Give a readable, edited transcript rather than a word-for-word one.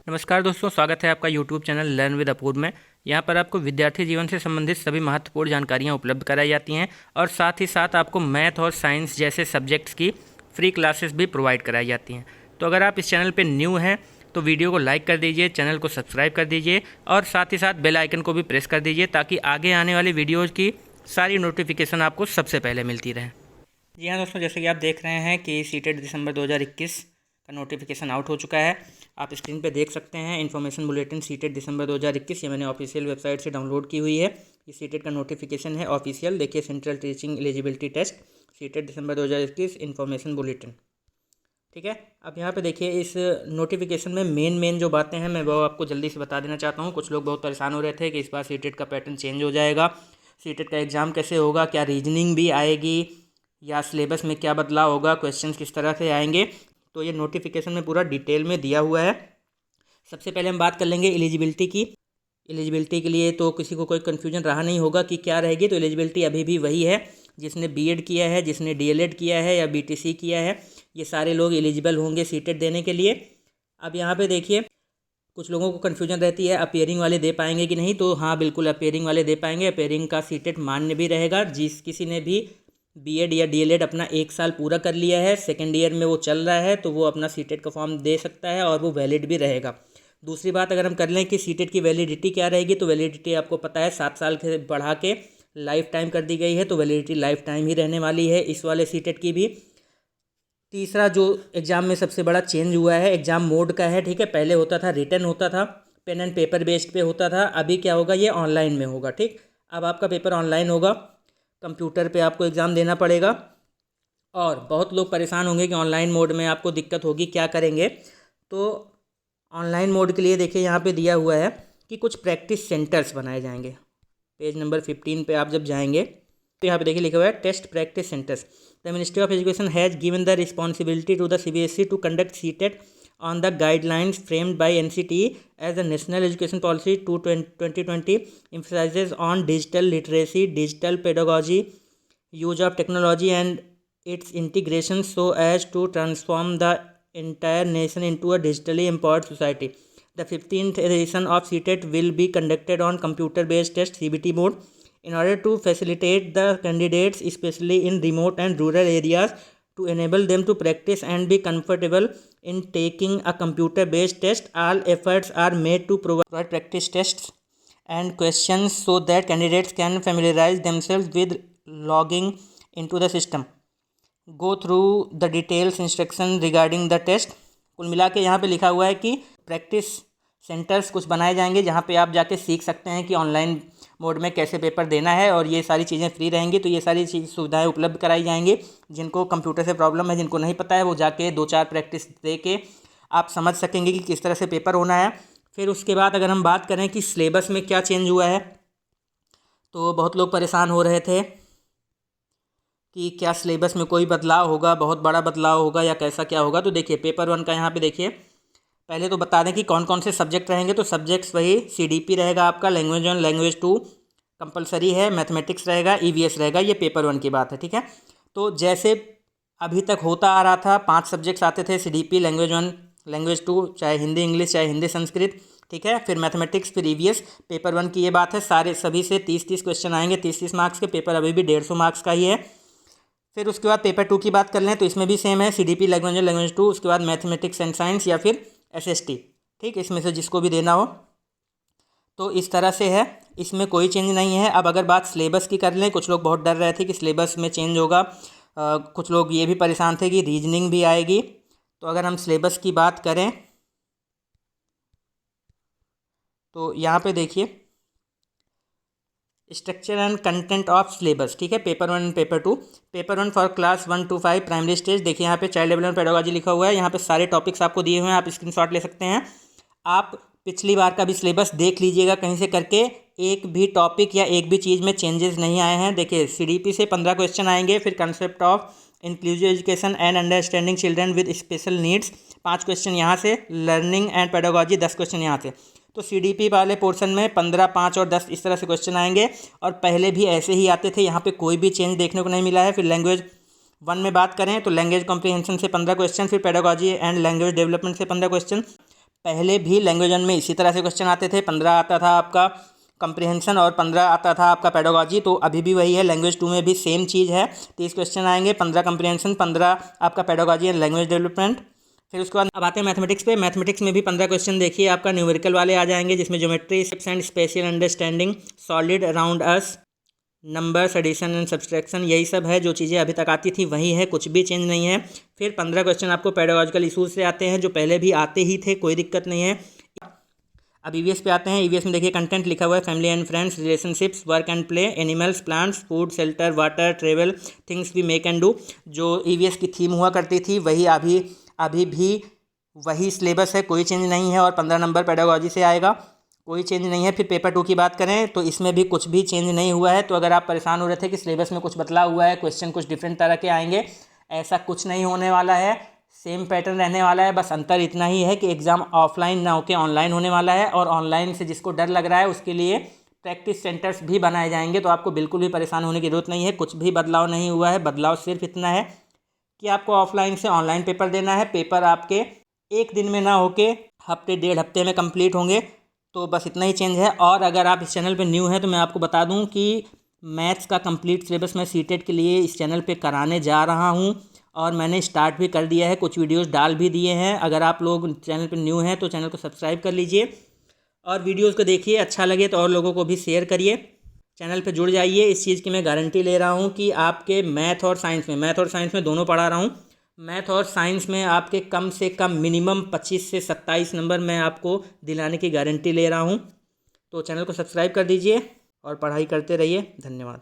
नमस्कार दोस्तों, स्वागत है आपका यूट्यूब चैनल लर्न विद अपूर्व में। यहाँ पर आपको विद्यार्थी जीवन से संबंधित सभी महत्वपूर्ण जानकारियाँ उपलब्ध कराई जाती हैं और साथ ही साथ आपको मैथ और साइंस जैसे सब्जेक्ट्स की फ्री क्लासेस भी प्रोवाइड कराई जाती हैं। तो अगर आप इस चैनल पर न्यू हैं तो वीडियो को लाइक कर दीजिए, चैनल को सब्सक्राइब कर दीजिए और साथ ही साथ बेल आइकन को भी प्रेस कर दीजिए ताकि आगे आने वाली वीडियोज़ की सारी नोटिफिकेशन आपको सबसे पहले मिलती रहे। जी हाँ दोस्तों, जैसे कि आप देख रहे हैं कि सीटेट दिसंबर 2021 का नोटिफिकेशन आउट हो चुका है। आप स्क्रीन पे देख सकते हैं इन्फॉर्मेशन बुलेटिन सीटेट दिसंबर 2021। ये मैंने ऑफिशियल वेबसाइट से डाउनलोड की हुई है। ये सीटेट का नोटिफिकेशन है ऑफिशियल। देखिए, central teaching eligibility test CTET December 2021 information bulletin. ठीक है, अब यहाँ पे देखिए इस नोटिफिकेशन में मेन जो बातें हैं मैं वो आपको जल्दी से बता देना चाहता हूँ। कुछ लोग बहुत परेशान हो रहे थे कि इस बार सीटेट का पैटर्न चेंज हो जाएगा, सीटेट का एग्ज़ाम कैसे होगा, क्या रीजनिंग भी आएगी या सिलेबस में क्या बदलाव होगा, क्वेश्चन किस तरह से आएंगे। तो ये नोटिफिकेशन में पूरा डिटेल में दिया हुआ है। सबसे पहले हम बात कर लेंगे एलिजिबिलिटी की। एलिजिबिलिटी के लिए तो किसी को कोई कन्फ्यूजन रहा नहीं होगा कि क्या रहेगी। तो एलिजिबिलिटी अभी भी वही है, जिसने बीएड किया है, जिसने डीएलएड किया है या बीटीसी किया है, ये सारे लोग एलिजिबल होंगे सीटेट देने के लिए। अब यहाँ पे देखिए, कुछ लोगों को कन्फ्यूजन रहती है अपेयरिंग वाले दे पाएंगे कि नहीं। तो हाँ, बिल्कुल अपेयरिंग वाले दे पाएंगे। अपेयरिंग का सीटेट मान्य भी रहेगा। जिस किसी ने भी बीएड या डीएलएड अपना 1 साल पूरा कर लिया है, सेकेंड ईयर में वो चल रहा है, तो वो अपना सीटेट का फॉर्म दे सकता है और वो वैलिड भी रहेगा। दूसरी बात अगर हम कर लें कि सीटेट की वैलिडिटी क्या रहेगी, तो वैलिडिटी आपको पता है 7 साल से बढ़ा के लाइफ टाइम कर दी गई है। तो वैलिडिटी लाइफ टाइम ही रहने वाली है इस वाले सीटेट की भी। तीसरा जो एग्ज़ाम में सबसे बड़ा चेंज हुआ है, एग्ज़ाम मोड का है। ठीक है, पहले होता था रिटन होता था, पेन एंड पेपर बेस्ड पे होता था। अभी क्या होगा, ये ऑनलाइन में होगा। ठीक, अब आपका पेपर ऑनलाइन होगा, कंप्यूटर पे आपको एग्ज़ाम देना पड़ेगा। और बहुत लोग परेशान होंगे कि ऑनलाइन मोड में आपको दिक्कत होगी, क्या करेंगे। तो ऑनलाइन मोड के लिए देखिए यहाँ पे दिया हुआ है कि कुछ प्रैक्टिस सेंटर्स बनाए जाएंगे। पेज नंबर 15 पे आप जब जाएंगे तो यहाँ पे देखिए लिखा हुआ है test practice centres. The ministry of education has given the responsibility to the CBSE to conduct CTET on the guidelines framed by NCTE as the National Education Policy 2020 emphasizes on digital literacy, digital pedagogy, use of technology and its integration so as to transform the entire nation into a digitally empowered society. The 15th edition of CTET will be conducted on computer-based test CBT mode in order to facilitate the candidates, especially in remote and rural areas, to enable them to practice and be comfortable in taking a computer-based test. All efforts are made to provide practice tests and questions so that candidates can familiarize themselves with logging into the system. Go through the details instruction regarding the test. कुल मिला के यहाँ पे लिखा हुआ है कि practice centres कुछ बनाए जाएंगे जहाँ पे आप जाके सीख सकते हैं कि ऑनलाइन मोड में कैसे पेपर देना है, और ये सारी चीज़ें फ्री रहेंगी। तो ये सारी चीज़ सुविधाएं उपलब्ध कराई जाएंगी। जिनको कंप्यूटर से प्रॉब्लम है, जिनको नहीं पता है, वो जाके 2-4 प्रैक्टिस दे के आप समझ सकेंगे कि किस तरह से पेपर होना है। फिर उसके बाद अगर हम बात करें कि सिलेबस में क्या चेंज हुआ है, तो बहुत लोग परेशान हो रहे थे कि क्या सिलेबस में कोई बदलाव होगा, बहुत बड़ा बदलाव होगा या कैसा क्या होगा। तो देखिए पेपर 1 का यहाँ पे देखिए, पहले तो बता दें कि कौन कौन से सब्जेक्ट रहेंगे। तो सब्जेक्ट्स वही सीडीपी रहेगा आपका, लैंग्वेज 1 लैंग्वेज 2 कंपलसरी है, मैथमेटिक्स रहेगा, ईवीएस रहेगा। ये पेपर 1 की बात है। ठीक है, तो जैसे अभी तक होता आ रहा था, 5 सब्जेक्ट्स आते थे, सीडीपी, लैंग्वेज 1 लैंग्वेज 2, चाहे हिंदी इंग्लिश चाहे हिंदी संस्कृत। ठीक है, फिर मैथमेटिक्स, फिर ईवीएस। पेपर 1 की ये बात है, सारे सभी से 30-30 क्वेश्चन आएंगे, 30-30 मार्क्स के। पेपर अभी भी 150 मार्क्स का ही है। फिर उसके बाद पेपर 2 की बात कर लें तो इसमें भी सेम है, सीडीपी, लैंग्वेज 1 लैंग्वेज 2, उसके बाद मैथमेटिक्स एंड साइंस या फिर एसएसटी। ठीक, इसमें से जिसको भी देना हो। तो इस तरह से है, इसमें कोई चेंज नहीं है। अब अगर बात सिलेबस की कर लें, कुछ लोग बहुत डर रहे थे कि सिलेबस में चेंज होगा। कुछ लोग ये भी परेशान थे कि रीजनिंग भी आएगी। तो अगर हम सिलेबस की बात करें तो यहाँ पे देखिए structure and content of syllabus. ठीक है, paper 1 paper 2। Paper 1 for class 1 to 5 primary stage. देखिए यहाँ पे चाइल्ड डेवलपमेंट पेडागोजी लिखा हुआ है। यहाँ पे सारे टॉपिक्स आपको दिए हुए हैं, आप स्क्रीनशॉट ले सकते हैं। आप पिछली बार का भी सिलेबस देख लीजिएगा कहीं से करके, एक भी टॉपिक या एक भी चीज़ में चेंजेस नहीं आए हैं। देखिए सीडीपी से 15 क्वेश्चन आएंगे, फिर concept of inclusive education and understanding children with special needs 5 question यहाँ से, लर्निंग एंड पेडागोजी 10 क्वेश्चन यहाँ से। तो सीडीपी वाले पोर्शन में 15, 5 और 10 इस तरह से क्वेश्चन आएंगे, और पहले भी ऐसे ही आते थे। यहाँ पे कोई भी चेंज देखने को नहीं मिला है। फिर लैंग्वेज 1 में बात करें तो लैंग्वेज कॉम्प्रिहेंशन से 15 क्वेश्चन, फिर पेडागोजी एंड लैंग्वेज डेवलपमेंट से 15 क्वेश्चन, पहले भी लैंग्वेज 1 में इसी तरह से क्वेश्चन आते थे। 15 आता था आपका कंप्रिहेंशन और 15 आता था आपका पेडागॉजी, तो अभी भी वही है। लैंग्वेज 2 में भी सेम चीज़ है। 30 क्वेश्चन आएंगे, 15 कंप्रिहेंशन, 15 आपका पेडागॉजी एंड लैंग्वेज डेवलपमेंट। फिर उसके बाद अब आते हैं मैथमेटिक्स पे। मैथमेटिक्स में भी 15 क्वेश्चन देखिए आपका न्यूमेरिकल वाले आ जाएंगे, जिसमें geometry, shapes and spatial understanding, solid around us, numbers, addition and subtraction, यही सब है। जो चीज़ें अभी तक आती थी वही है, कुछ भी चेंज नहीं है। फिर 15 क्वेश्चन आपको पेडागॉजिकल इशूज़ से आते हैं, जो पहले भी आते ही थे, कोई दिक्कत नहीं है। अब ईवीएस पे आते हैं। ईवीएस में देखिए कंटेंट लिखा हुआ है, family and friends, relationships, work and play, animals, plants, food, shelter, water, travel, things we make and do. जो ईवीएस की थीम हुआ करती थी वही अभी भी वही सिलेबस है, कोई चेंज नहीं है। और 15 नंबर पेडागॉजी से आएगा, कोई चेंज नहीं है। फिर पेपर 2 की बात करें तो इसमें भी कुछ भी चेंज नहीं हुआ है। तो अगर आप परेशान हो रहे थे कि सिलेबस में कुछ बदलाव हुआ है, क्वेश्चन कुछ डिफरेंट तरह के आएंगे, ऐसा कुछ नहीं होने वाला है। सेम पैटर्न रहने वाला है। बस अंतर इतना ही है कि एग्ज़ाम ऑफलाइन ना होकर ऑनलाइन होने वाला है। और ऑनलाइन से जिसको डर लग रहा है उसके लिए प्रैक्टिस सेंटर्स भी बनाए जाएंगे। तो आपको बिल्कुल भी परेशान होने की ज़रूरत नहीं है, कुछ भी बदलाव नहीं हुआ है। बदलाव सिर्फ इतना है कि आपको ऑफलाइन से ऑनलाइन पेपर देना है। पेपर आपके एक दिन में ना होके हफ्ते 1.5 हफ्ते में कंप्लीट होंगे। तो बस इतना ही चेंज है। और अगर आप इस चैनल पे न्यू हैं तो मैं आपको बता दूं कि मैथ्स का कंप्लीट सिलेबस मैं सीटेट के लिए इस चैनल पे कराने जा रहा हूं, और मैंने स्टार्ट भी कर दिया है, कुछ वीडियोस डाल भी दिए हैं। अगर आप लोग चैनल पे न्यू हैं तो चैनल को सब्सक्राइब कर लीजिए और वीडियोस को देखिए, अच्छा लगे तो और लोगों को भी शेयर करिए। चैनल पे जुड़ जाइए। इस चीज़ की मैं गारंटी ले रहा हूँ कि आपके मैथ और साइंस में दोनों पढ़ा रहा हूँ। मैथ और साइंस में आपके कम से कम मिनिमम 25 से 27 नंबर मैं आपको दिलाने की गारंटी ले रहा हूँ। तो चैनल को सब्सक्राइब कर दीजिए और पढ़ाई करते रहिए। धन्यवाद।